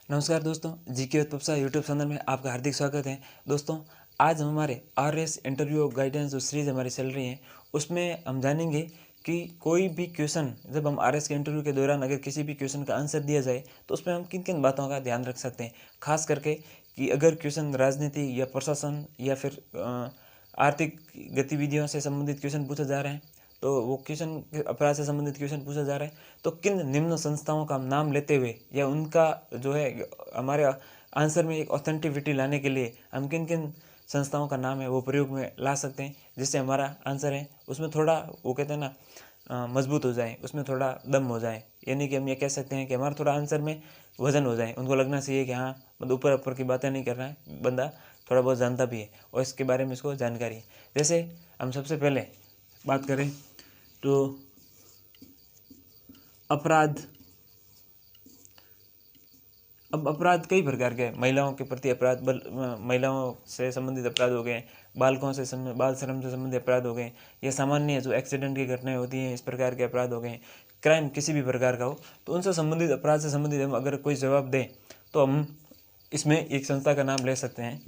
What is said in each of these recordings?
नमस्कार दोस्तों, GK उत्पसा YouTube channel में आपका हार्दिक स्वागत है। दोस्तों, आज हम हमारे आरएस इंटरव्यू गाइडेंस जो सीरीज़ हमारी चल रही है उसमें हम जानेंगे कि कोई भी क्वेश्चन जब हम आरएस के इंटरव्यू के दौरान अगर किसी भी क्वेश्चन का आंसर दिया जाए तो उसमें हम किन किन बातों का ध्यान रख सकते हैं। खास करके कि अगर क्वेश्चन राजनीति या प्रशासन या फिर आर्थिक गतिविधियों से संबंधित क्वेश्चन पूछा जा रहे हैं, तो वो क्वेश्चन अपराध से संबंधित क्वेश्चन पूछा जा रहा है, तो किन निम्न संस्थाओं का नाम लेते हुए या उनका जो है हमारे आंसर में एक ऑथेंटिविटी लाने के लिए हम किन किन संस्थाओं का नाम है वो प्रयोग में ला सकते हैं, जिससे हमारा आंसर है उसमें थोड़ा वो कहते हैं ना मजबूत हो जाए, उसमें थोड़ा दम हो जाए। यानी कि हम ये कह सकते हैं कि हमारा थोड़ा आंसर में वजन हो जाए, उनको लगना चाहिए कि हाँ मतलब ऊपर ऊपर की बातें नहीं कर रहा है, बंदा थोड़ा बहुत जानता भी है और इसके बारे में इसको जानकारी है। जैसे हम सबसे पहले बात करें तो अपराध। अब अपराध कई प्रकार के हैं। महिलाओं के प्रति अपराध, महिलाओं से संबंधित अपराध हो गए, बालकों से बाल श्रम से संबंधित अपराध हो गए, या सामान्य जो एक्सीडेंट की घटनाएं होती हैं इस प्रकार के अपराध हो गए। क्राइम किसी भी प्रकार का हो तो उनसे संबंधित अपराध से संबंधित हम अगर कोई जवाब दें तो हम इसमें एक संस्था का नाम ले सकते हैं।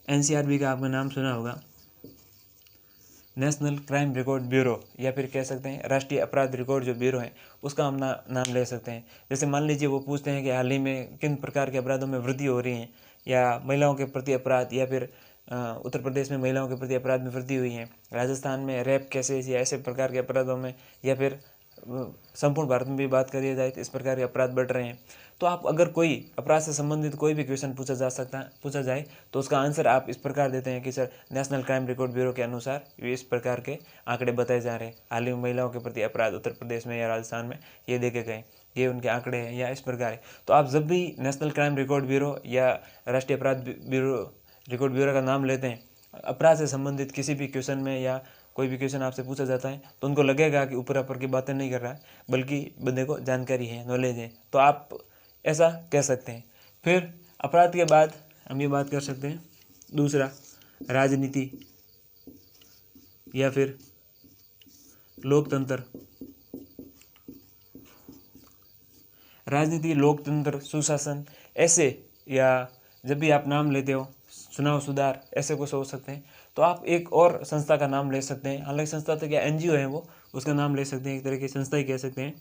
एनसीआरबी का आपने नाम सुना होगा, नेशनल क्राइम रिकॉर्ड ब्यूरो, या फिर कह सकते हैं राष्ट्रीय अपराध रिकॉर्ड जो ब्यूरो है उसका हम नाम ले सकते हैं। जैसे मान लीजिए वो पूछते हैं कि हाल ही में किन प्रकार के अपराधों में वृद्धि हो रही है, या महिलाओं के प्रति अपराध, या फिर उत्तर प्रदेश में महिलाओं के प्रति अपराध में वृद्धि हुई है, राजस्थान में रेप केसेस या ऐसे प्रकार के अपराधों में, या फिर संपूर्ण भारत में भी बात करी जाए तो इस प्रकार के अपराध बढ़ रहे हैं। तो आप अगर कोई अपराध से संबंधित कोई भी क्वेश्चन पूछा जाए तो उसका आंसर आप इस प्रकार देते हैं कि sir national crime record bureau के अनुसार ये इस प्रकार के आंकड़े बताए जा रहे हैं, हाल ही में महिलाओं के प्रति अपराध उत्तर प्रदेश में या राजस्थान में ये देखे गए, ये उनके आंकड़े हैं या इस प्रकार है। तो आप जब भी नेशनल क्राइम रिकॉर्ड ब्यूरो या राष्ट्रीय अपराध रिकॉर्ड ब्यूरो का नाम लेते हैं, अपराध से संबंधित किसी भी क्वेश्चन में या कोई भी क्वेश्चन आपसे पूछा जाता है तो उनको लगेगा कि ऊपर ऊपर की बातें नहीं कर रहा है, बल्कि बंदे को जानकारी है, नॉलेज है, तो आप ऐसा कह सकते हैं। फिर अपराध के बाद हम ये बात कर सकते हैं दूसरा, राजनीति या फिर लोकतंत्र। राजनीति, लोकतंत्र, सुशासन, ऐसे, या जब भी आप नाम लेते हो चुनाव सुधार, ऐसे कुछ हो सकते हैं। तो आप एक और संस्था का नाम ले सकते हैं, हालांकि संस्था तो क्या एनजीओ है वो, उसका नाम ले सकते हैं, एक तरह की संस्था ही कह सकते हैं,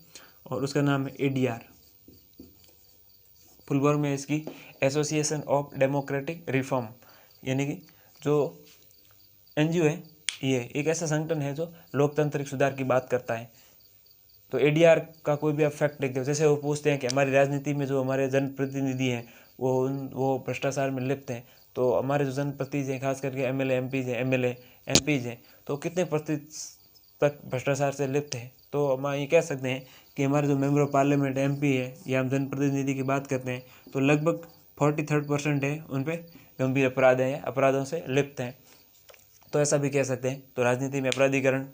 और उसका नाम है एडीआर। फुल फॉर्म में इसकी एसोसिएशन ऑफ डेमोक्रेटिक रिफॉर्म, यानी कि जो एनजीओ है ये एक ऐसा संगठन है जो लोकतांत्रिक सुधार की बात करता है। तो एडीआर का कोई भी आप फैक्ट देखते हो, जैसे वो पूछते हैं कि हमारी राजनीति में जो हमारे जनप्रतिनिधि हैं वो भ्रष्टाचार में लिप्त हैं, तो हमारे जो जनप्रतिनिधि हैं खास करके एमएलए एमपीज हैं तो कितने प्रतिशत तक भ्रष्टाचार से लिप्त है। तो हम ये कह सकते हैं कि हमारे जो मेंबर ऑफ पार्लियामेंट एमपी है या हम जनप्रतिनिधि की बात करते हैं तो लगभग 43% है उन पर गंभीर अपराध हैं या अपराधों से लिप्त हैं, तो ऐसा भी कह सकते हैं। तो राजनीति में अपराधीकरण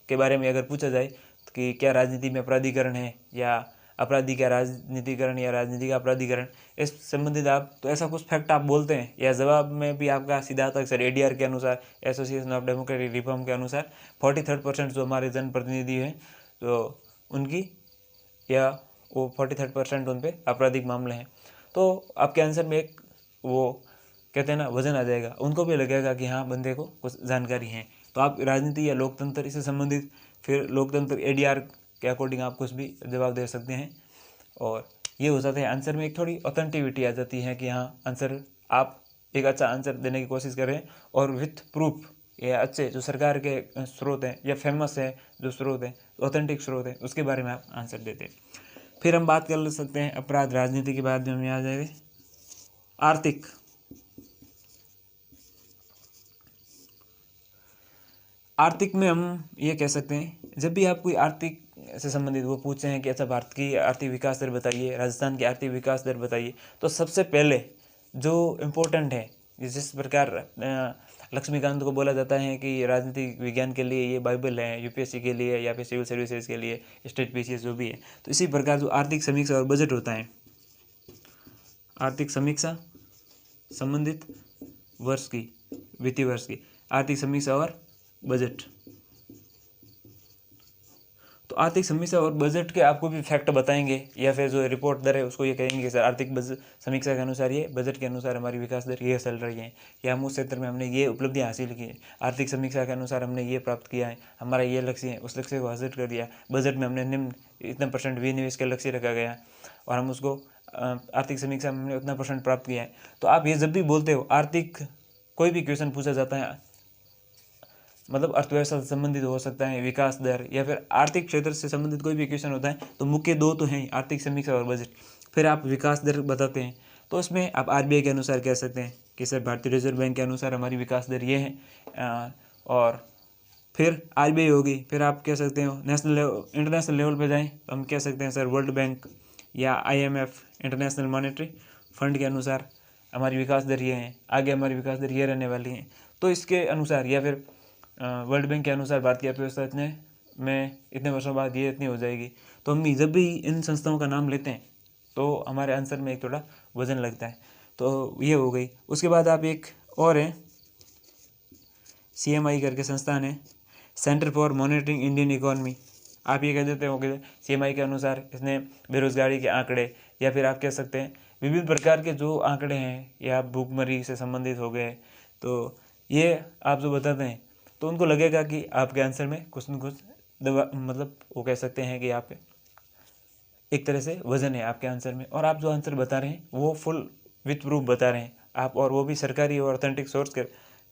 के बारे में अगर पूछा जाए कि क्या राजनीति में अपराधीकरण है या अपराधी का राजनीतिकरण या राजनीति का अपराधीकरण, इस संबंधित आप तो ऐसा कुछ फैक्ट आप बोलते हैं, या जवाब में भी आपका सीधा आता है सर एडीआर के अनुसार, एसोसिएशन ऑफ डेमोक्रेटिक रिफॉर्म के अनुसार 43% जो हमारे जनप्रतिनिधि हैं तो उनकी, या वो 43% उन पर आपराधिक मामले हैं, तो आपके आंसर में एक वो कहते हैं ना वजन आ जाएगा, उनको भी लगेगा कि हाँ बंदे को कुछ जानकारी है। तो आप राजनीति या लोकतंत्र इससे संबंधित, फिर लोकतंत्र एडीआर के अकॉर्डिंग आप कुछ भी जवाब दे सकते हैं, और ये हो जाता है आंसर में एक थोड़ी ऑथेंटिविटी आ जाती है कि हाँ आंसर आप एक अच्छा आंसर देने की कोशिश कर रहे हैं, और विथ प्रूफ, या अच्छे जो सरकार के स्रोत हैं या फेमस है जो स्रोत हैं, ऑथेंटिक स्रोत हैं, उसके बारे में आप आंसर देते हैं। फिर हम बात कर सकते हैं अपराध राजनीति के बाद में हमें आ जाएगा आर्थिक। आर्थिक में हम ये कह सकते हैं जब भी आप कोई आर्थिक से संबंधित वो पूछते हैं कि अच्छा भारत की आर्थिक विकास दर बताइए, राजस्थान की आर्थिक विकास दर बताइए, तो सबसे पहले जो इम्पोर्टेंट है, जिस प्रकार लक्ष्मीकांत को बोला जाता है कि राजनीतिक विज्ञान के लिए ये बाइबल है, यूपीएससी के लिए या फिर सिविल सर्विसेज के लिए स्टेट पीसीएस जो भी है, तो इसी प्रकार जो आर्थिक समीक्षा और बजट होता है, आर्थिक समीक्षा संबंधित वर्ष की, वित्तीय वर्ष की आर्थिक समीक्षा और बजट, तो आर्थिक समीक्षा और बजट के आपको भी फैक्ट बताएंगे, या फिर जो रिपोर्ट दर है उसको ये कहेंगे कि सर आर्थिक समीक्षा के अनुसार ये, बजट के अनुसार हमारी विकास दर ये चल रही है, या हम उस क्षेत्र में हमने ये उपलब्धियाँ हासिल की है, आर्थिक समीक्षा के अनुसार हमने ये प्राप्त किया है, हमारा ये लक्ष्य है, उस लक्ष्य को हासिल कर दिया, बजट में हमने निम्न इतना % विनिवेश का लक्ष्य रखा गया और हम उसको आर्थिक समीक्षा में हमने उतना % प्राप्त किया है। तो आप ये जब भी बोलते हो आर्थिक, कोई भी क्वेश्चन पूछा जाता है, मतलब अर्थव्यवस्था से संबंधित हो सकता है, विकास दर, या फिर आर्थिक क्षेत्र से संबंधित कोई भी क्वेश्चन होता है, तो मुख्य दो तो हैं, आर्थिक समीक्षा और बजट। फिर आप विकास दर बताते हैं, तो उसमें आप RBI के अनुसार कह सकते हैं कि सर भारतीय रिजर्व बैंक के अनुसार हमारी विकास दर ये है, और फिर RBI होगी। फिर आप कह सकते हो इंटरनेशनल लेवल पे जाएं तो हम कह सकते हैं सर वर्ल्ड बैंक या IMF, इंटरनेशनल मॉनेटरी फंड के अनुसार हमारी विकास दर ये है, आगे हमारी विकास दर ये रहने वाली है। तो इसके अनुसार, या फिर वर्ल्ड बैंक के अनुसार भारतीय अर्थव्यवस्था इतने वर्षों बाद ये इतनी हो जाएगी। तो हम जब भी इन संस्थाओं का नाम लेते हैं तो हमारे आंसर में एक थोड़ा वजन लगता है। तो ये हो गई। उसके बाद आप एक और है, CMI करके संस्थान है, centre for monitoring Indian economy. आप ये कह देते हो कि CMI के अनुसार इसने बेरोजगारी के आंकड़े, या फिर आप कह सकते हैं विभिन्न प्रकार के जो आंकड़े हैं, या भूखमरी से संबंधित हो गए, तो ये आप जो बताते हैं तो उनको लगेगा कि आपके आंसर में कुछ न कुछ मतलब वो कह सकते हैं कि आप एक तरह से वजन है आपके आंसर में, और आप जो आंसर बता रहे हैं वो फुल विथ प्रूफ बता रहे हैं आप, और वो भी सरकारी और ऑथेंटिक सोर्स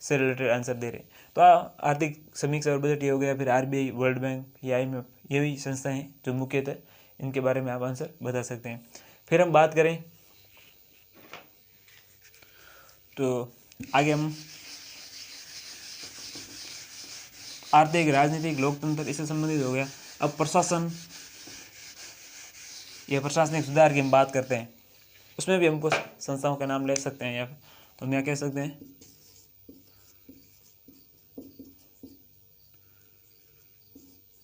से रिलेटेड आंसर दे रहे हैं। तो आर्थिक समीक्षा और बजट ये हो गया। फिर RBI, वर्ल्ड बैंक या IMF, ये भी संस्थाएं हैं जो मुख्यतः इनके बारे में आप आंसर बता सकते हैं। फिर हम बात करें तो आगे हम आर्थिक, राजनीतिक, लोकतंत्र, इससे संबंधित हो गया। अब प्रशासन या प्रशासनिक सुधार की हम बात करते हैं, उसमें भी हम कुछ संस्थाओं का नाम ले सकते हैं, या तो हम क्या कह सकते हैं,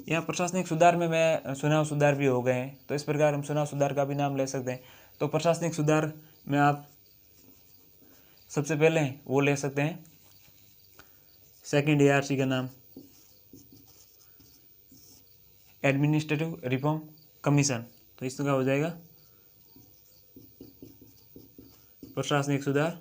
यहाँ प्रशासनिक सुधार में मैं चुनाव सुधार भी हो गए हैं, तो इस प्रकार हम चुनाव सुधार का भी नाम ले सकते हैं। तो प्रशासनिक सुधार में आप सबसे पहले वो ले सकते हैं सेकंड ARC का नाम, एडमिनिस्ट्रेटिव रिफॉर्म कमीशन। तो इसका हो जाएगा प्रशासनिक सुधार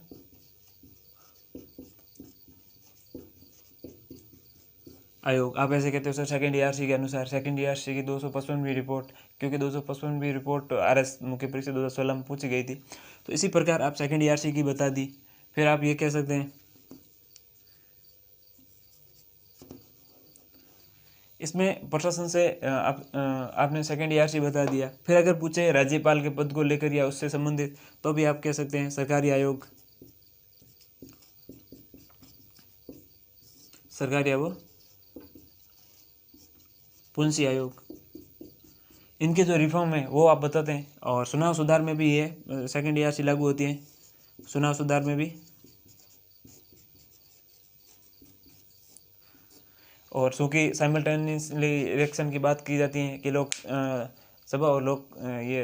आयोग। आप ऐसे कहते हो सर सेकंड ARC के अनुसार, सेकंड ARC की 255वीं रिपोर्ट, क्योंकि 255वीं रिपोर्ट RS मुख्य परीक्षा 2016 में पूछी गई थी, तो इसी प्रकार आप सेकंड ARC की बता दी। फिर आप ये कह सकते हैं इसमें प्रशासन से आपने सेकंड ARC बता दिया। फिर अगर पूछे राज्यपाल के पद को लेकर या उससे संबंधित, तो भी आप कह सकते हैं सरकारी आयोग, सरकारी आयोग, पुंसी आयोग, इनके जो रिफॉर्म है वो आप बताते हैं। और चुनाव सुधार में भी ये सेकंड ARC लागू होती है, चुनाव सुधार में भी। और चूँकि साइमल्टेनियसली इलेक्शन की बात की जाती है कि लोक सभा और ये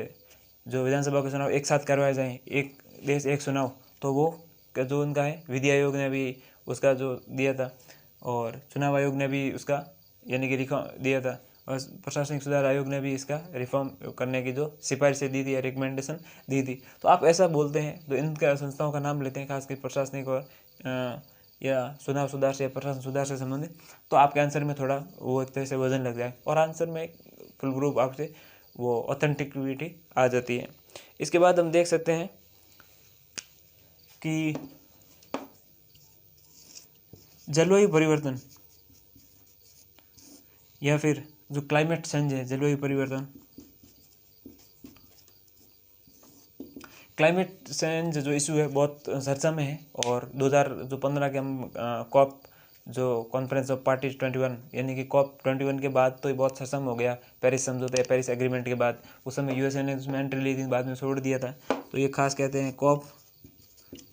जो विधानसभा के चुनाव एक साथ करवाए जाएं, एक देश एक चुनाव, तो वो जो उनका है, विधि आयोग ने भी उसका जो दिया था, और चुनाव आयोग ने भी उसका यानी कि रिफॉर्म दिया था, और प्रशासनिक सुधार आयोग ने भी इसका रिफॉर्म करने की जो सिफारिशें दी थी या रिकमेंडेशन दी थी। तो आप ऐसा बोलते हैं तो इनका संस्थाओं का नाम लेते हैं, खासकर प्रशासनिक और या चुनाव सुधार से या प्रशासन सुधार से संबंधित, तो आपके आंसर में थोड़ा वो एक तरह से वजन लग जाए, और आंसर में फुल ग्रुप आपसे वो ऑथेंटिकिटी आ जाती है। इसके बाद हम देख सकते हैं कि जलवायु परिवर्तन या फिर जो क्लाइमेट चेंज है, जलवायु परिवर्तन, क्लाइमेट चेंज जो इशू है बहुत चर्चा में है। और 2015 के हम कॉप जो कॉन्फ्रेंस ऑफ पार्टीज 21 यानी कि COP 21 के बाद तो ये बहुत खत्म हो गया, पेरिस समझौते या पेरिस एग्रीमेंट के बाद। उस समय USA ने उसमें एंट्री ली थी, बाद में छोड़ दिया था। तो ये खास कहते हैं COP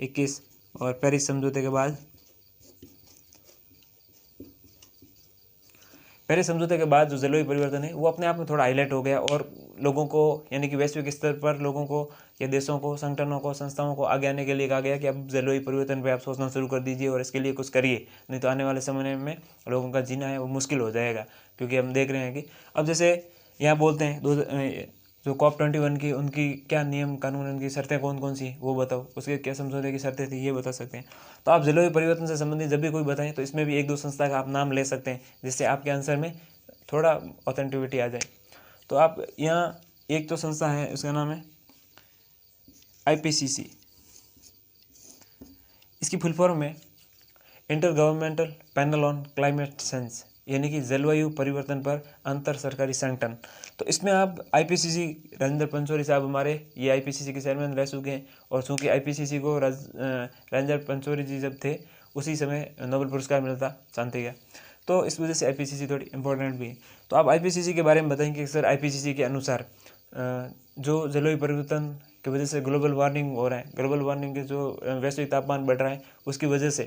21 और पेरिस समझौते के बाद, पेरिस समझौते के बाद जो जलवायु परिवर्तन है वो अपने आप में थोड़ा हाईलाइट हो गया, और लोगों को यानी कि वैश्विक स्तर पर लोगों को या देशों को, संगठनों को, संस्थाओं को आगे आने के लिए कहा गया कि अब जलवायु परिवर्तन पे आप सोचना शुरू कर दीजिए और इसके लिए कुछ करिए, नहीं तो आने वाले समय में लोगों का जीना है वो मुश्किल हो जाएगा। क्योंकि हम देख रहे हैं कि अब जैसे यहाँ बोलते हैं जो COP21 की उनकी क्या नियम कानून, उनकी शर्तें कौन कौन सी वो बताओ, उसके क्या समझौते की शर्तें थी ये बता सकते हैं। तो आप जलवायु परिवर्तन से संबंधित जब भी कोई बताएं तो इसमें भी एक दो संस्था का आप नाम ले सकते हैं, जिससे आपके आंसर में थोड़ा ऑथेंटिविटी आ जाए। तो आप यहाँ एक तो संस्था है, उसका नाम है IPCC। इसकी फुल फॉर्म है inter governmental panel on climate change, यानी कि जलवायु परिवर्तन पर अंतर सरकारी संगठन। तो इसमें आप IPCC, राजेंद्र पंचोली साहब हमारे ये IPCC के चेयरमैन रह चुके हैं, और चूँकि IPCC को राजेंद्र पंचोली जी जब थे उसी समय नोबेल पुरस्कार मिलता शांति का, तो इस वजह से IPCC थोड़ी इंपॉर्टेंट भी है। तो आप IPCC के बारे में बताएंगे कि सर IPCC के अनुसार जो जलवायु परिवर्तन की वजह से ग्लोबल वार्मिंग हो रहा है, ग्लोबल वार्मिंग के जो वैश्विक तापमान बढ़ रहा है उसकी वजह से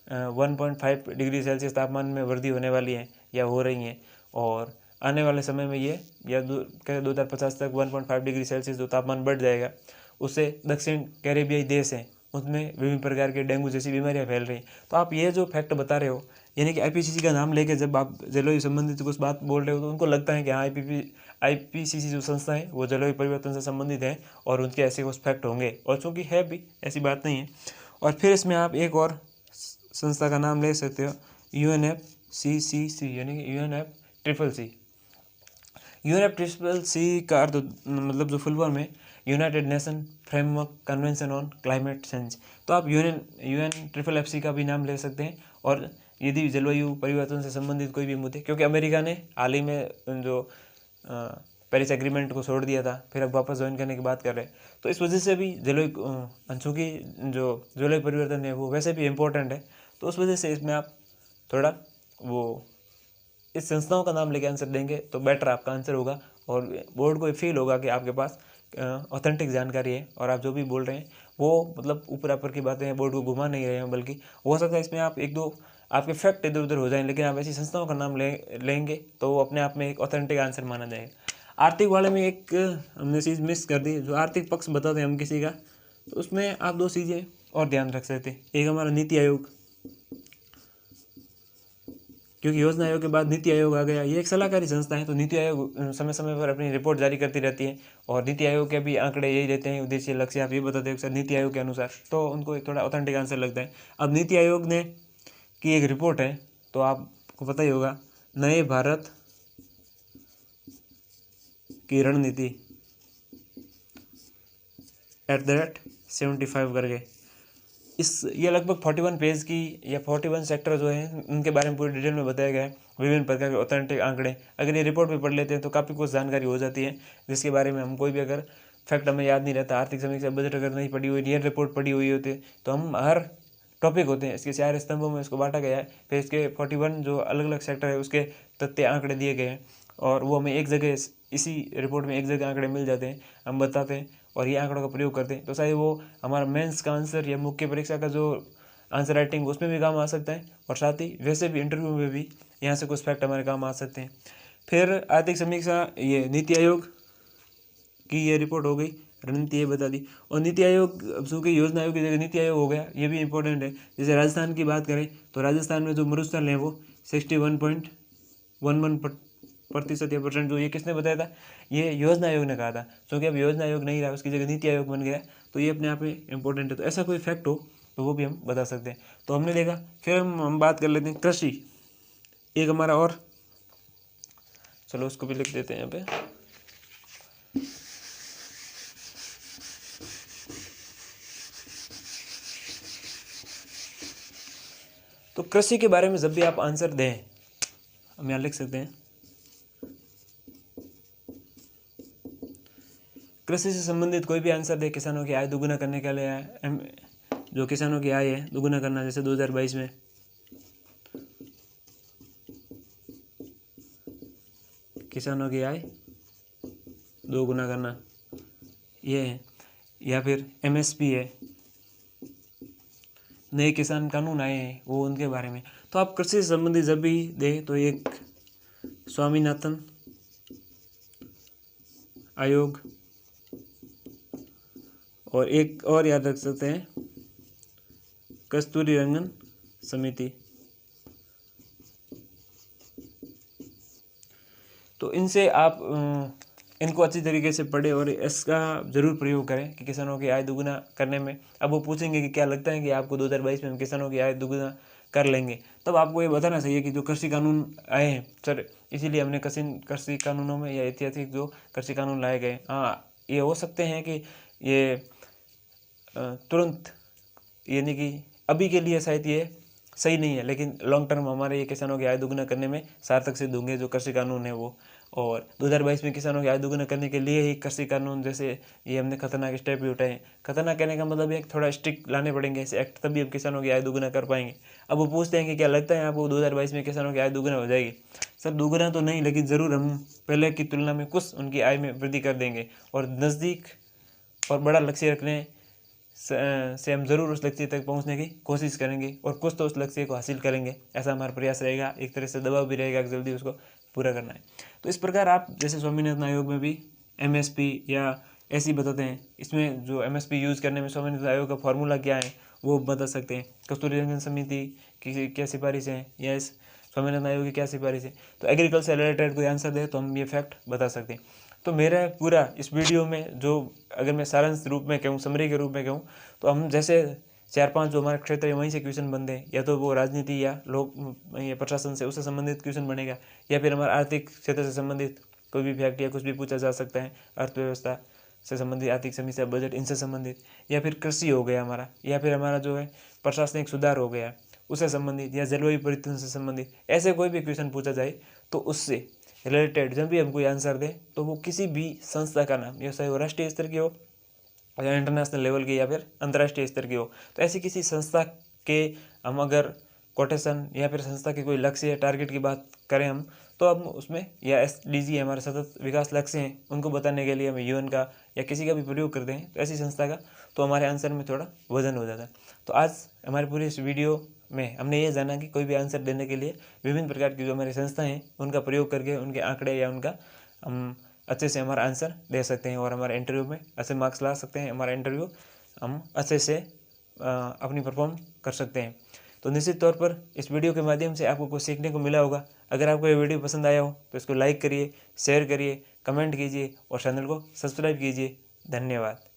1.5 डिग्री सेल्सियस तापमान में वृद्धि होने वाली है या हो रही है, और आने वाले समय में ये या 2050 तक 1.5 डिग्री सेल्सियस जो तापमान बढ़ जाएगा, उससे दक्षिण कैरेबियाई देश हैं उसमें विभिन्न प्रकार के डेंगू जैसी बीमारियां फैल रही हैं। तो आप ये जो फैक्ट बता रहे हो, यानी कि IPCC का नाम लेके जब आप जलवायु संबंधित कुछ बात बोल रहे हो तो उनको लगता है कि हाँ IPCC जो संस्था है वो जलवायु परिवर्तन से संबंधित है और उनके ऐसे कुछ फैक्ट होंगे, और चूँकि है भी, ऐसी बात नहीं है। और फिर इसमें आप एक और संस्था का नाम ले सकते हो, UNFCCC, यानी कि UNFCCC। UNFCCC का अर्थ मतलब जो फुल फॉर्म है United nation framework convention on climate change. तो आप UNFCCC का भी नाम ले सकते हैं। और यदि जलवायु परिवर्तन से संबंधित कोई भी मुद्दे, क्योंकि अमेरिका ने हाल ही में जो पेरिस एग्रीमेंट को छोड़ दिया था, फिर अब वापस ज्वाइन करने की बात कर रहे हैं, तो इस वजह से भी जलवायु, चूँकि जो जलवायु परिवर्तन है वो वैसे भी इम्पोर्टेंट है, तो उस वजह से इसमें आप थोड़ा वो इस संस्थाओं का नाम लेके आंसर देंगे तो बेटर आपका आंसर होगा, और बोर्ड को फील होगा कि आपके पास ऑथेंटिक जानकारी है और आप जो भी बोल रहे हैं वो मतलब ऊपर ऊपर की बातें हैं, बोर्ड को घुमा नहीं रहे हैं, बल्कि हो सकता है इसमें आप एक दो आपके फैक्ट इधर उधर हो जाएं, लेकिन आप ऐसी संस्थाओं का नाम लेंगे तो वो अपने आप में एक ऑथेंटिक आंसर माना जाएगा। आर्थिक वाले में एक हमने चीज़ मिस कर दी, जो आर्थिक पक्ष बताते हैं हम किसी का, तो उसमें आप दो चीज़ें और ध्यान रख सकते हैं। एक हमारा नीति आयोग, क्योंकि योजना आयोग के बाद नीति आयोग आ गया, ये एक सलाहकारी संस्था है, तो नीति आयोग समय समय पर अपनी रिपोर्ट जारी करती रहती है, और नीति आयोग के भी आंकड़े यही रहते हैं, उद्देश्य लक्ष्य आप ये बताते हो सर नीति आयोग के अनुसार, तो उनको एक थोड़ा ऑथेंटिक आंसर लगता है। अब नीति आयोग ने की एक रिपोर्ट है, तो आपको पता ही होगा, नए भारत की रणनीति @75 करके, ये लगभग 41 पेज की या 41 सेक्टर जो हैं उनके बारे में पूरी डिटेल में बताया गया है, विभिन्न प्रकार के ऑथेंटिक आंकड़े। अगर ये रिपोर्ट भी पढ़ लेते हैं तो काफ़ी कुछ जानकारी हो जाती है, जिसके बारे में हम कोई भी अगर फैक्ट हमें याद नहीं रहता, आर्थिक समीक्षा बजट अगर नहीं पढ़ी हुई, रियल रिपोर्ट पढ़ी हुई होती है, तो हम हर टॉपिक होते हैं इसके 4 स्तंभों में इसको बांटा गया है, फिर इसके 41 जो अलग अलग सेक्टर है उसके तथ्य आंकड़े दिए गए हैं, और वो हमें एक जगह इसी रिपोर्ट में एक जगह आंकड़े मिल जाते हैं, हम बताते हैं और ये आंकड़ों का प्रयोग करते हैं। तो चाहे वो हमारा मेंस का आंसर या मुख्य परीक्षा का जो आंसर राइटिंग उसमें भी काम आ सकता है, और साथ ही वैसे भी इंटरव्यू में भी यहाँ से कुछ फैक्ट हमारे काम आ सकते हैं। फिर आर्थिक समीक्षा, ये नीति आयोग की ये रिपोर्ट हो गई, रणनीति ये बता दी, और नीति आयोग अब चूँकि योजना आयोग की जगह नीति आयोग हो गया, ये भी इंपॉर्टेंट है। जैसे राजस्थान की बात करें तो राजस्थान में जो मरुस्थल है वो 61.11% या परसेंट, जो ये किसने बताया था, ये योजना आयोग ने कहा था। क्योंकि अब योजना आयोग नहीं रहा, उसकी जगह नीति आयोग बन गया, तो ये अपने आप में इंपॉर्टेंट है। तो ऐसा कोई फैक्ट हो तो वो भी हम बता सकते हैं। तो हमने देखा, फिर हम बात कर लेते हैं कृषि, एक हमारा और, चलो उसको भी लिख देते हैं यहाँ पे। तो कृषि के बारे में जब भी आप आंसर दें, हम यहाँ लिख सकते हैं, कृषि से संबंधित कोई भी आंसर दे, किसानों की आय दोगुना करने के लिए जो किसानों की आय है दोगुना करना, जैसे 2022 में किसानों की आय दोगुना करना ये है, या फिर MSP है, नए किसान कानून आए हैं वो उनके बारे में। तो आप कृषि से संबंधित जब भी दें तो एक स्वामीनाथन आयोग, और एक और याद रख सकते हैं कस्तूरी रंगन समिति। तो इन इनसे आप इनको अच्छी तरीके से पढ़ें और इसका ज़रूर प्रयोग करें कि किसानों की आय दोगुना करने में। अब वो पूछेंगे कि क्या लगता है कि आपको 2022 में हम किसानों की आय दोगुना कर लेंगे, तब आपको ये बताना चाहिए कि जो कृषि कानून आए हैं सर, इसीलिए हमने कृषि कानूनों में या ऐतिहासिक जो कृषि कानून लाए गए, हाँ ये हो सकते हैं कि ये तुरंत यानी कि अभी के लिए शायद ये सही नहीं है, लेकिन लॉन्ग टर्म हमारे ये किसानों की आय दोगुना करने में सार्थक सिद्ध होंगे जो कृषि कानून है वो। और 2022 में किसानों की आय दोगुना करने के लिए ही कृषि कानून जैसे ये हमने खतरनाक स्टेप भी उठाए। खतरनाक कहने का मतलब एक थोड़ा स्ट्रिक्ट लाने पड़ेंगे ऐसे एक्ट, तभी हम किसानों की आय दोगुना कर पाएंगे। अब वो पूछते हैं कि क्या लगता है आपको 2022 में किसानों की आय दोगुना हो जाएगी? सर दोगुना तो नहीं, लेकिन ज़रूर हम पहले की तुलना में कुछ उनकी आय में वृद्धि कर देंगे और नज़दीक और बड़ा लक्ष्य रखने से हम ज़रूर उस लक्ष्य तक पहुंचने की कोशिश करेंगे और कुछ तो उस लक्ष्य को हासिल करेंगे, ऐसा हमारा प्रयास रहेगा। एक तरह से दबाव भी रहेगा कि जल्दी उसको पूरा करना है। तो इस प्रकार आप जैसे स्वामीनाथन आयोग में भी MSP या ऐसी बताते हैं, इसमें जो MSP यूज़ करने में स्वामीनाथन आयोग का फॉर्मूला क्या है वो बता सकते हैं। कस्तूरी रंजन समिति की क्या सिफारिश है या इस स्वामीनाथन आयोग की क्या सिफारिश है। तो एग्रीकल्चर रिलेटेड कोई आंसर दे तो हम ये फैक्ट बता सकते हैं। तो मेरा पूरा इस वीडियो में जो अगर मैं सारांश रूप में कहूँ, समरी के रूप में कहूँ, तो हम जैसे 4-5 जो हमारे क्षेत्र है वहीं से क्वेश्चन बनते हैं, या तो वो राजनीति या लोक या प्रशासन से उससे संबंधित क्वेश्चन बनेगा, या फिर हमारा आर्थिक क्षेत्र से संबंधित कोई भी फैक्ट या कुछ भी पूछा जा सकता है, अर्थव्यवस्था से संबंधित, आर्थिक समस्या, बजट, इनसे संबंधित, या फिर कृषि हो गया हमारा, या फिर हमारा जो है प्रशासनिक सुधार हो गया उससे संबंधित, या जलवायु परिवर्तन से संबंधित, ऐसे कोई भी क्वेश्चन पूछा जाए तो उससे रिलेटेड जब भी हम कोई आंसर दें तो वो किसी भी संस्था का नाम, या चाहे वो राष्ट्रीय स्तर की हो या इंटरनेशनल लेवल की या फिर अंतर्राष्ट्रीय स्तर की हो, तो ऐसी किसी संस्था के हम अगर कोटेशन या फिर संस्था के कोई लक्ष्य या टारगेट की बात करें हम, तो हम उसमें या SDG हमारे सतत विकास लक्ष्य हैं उनको बताने के लिए हम UN का या किसी का भी प्रयोग करते हैं, तो ऐसी संस्था का, तो हमारे आंसर में थोड़ा वजन हो जाता है। तो आज हमारे पूरे इस वीडियो में हमने ये जाना कि कोई भी आंसर देने के लिए विभिन्न प्रकार की जो हमारी संस्था हैं उनका प्रयोग करके उनके आंकड़े या उनका हम अच्छे से हमारा आंसर दे सकते हैं और हमारे इंटरव्यू में अच्छे मार्क्स ला सकते हैं। हमारा इंटरव्यू हम अच्छे से अपनी परफॉर्म कर सकते हैं। तो निश्चित तौर पर इस वीडियो के माध्यम से आपको कुछ सीखने को मिला होगा। अगर आपको ये वीडियो पसंद आया हो तो इसको लाइक करिए, शेयर करिए, कमेंट कीजिए और चैनल को सब्सक्राइब कीजिए। धन्यवाद।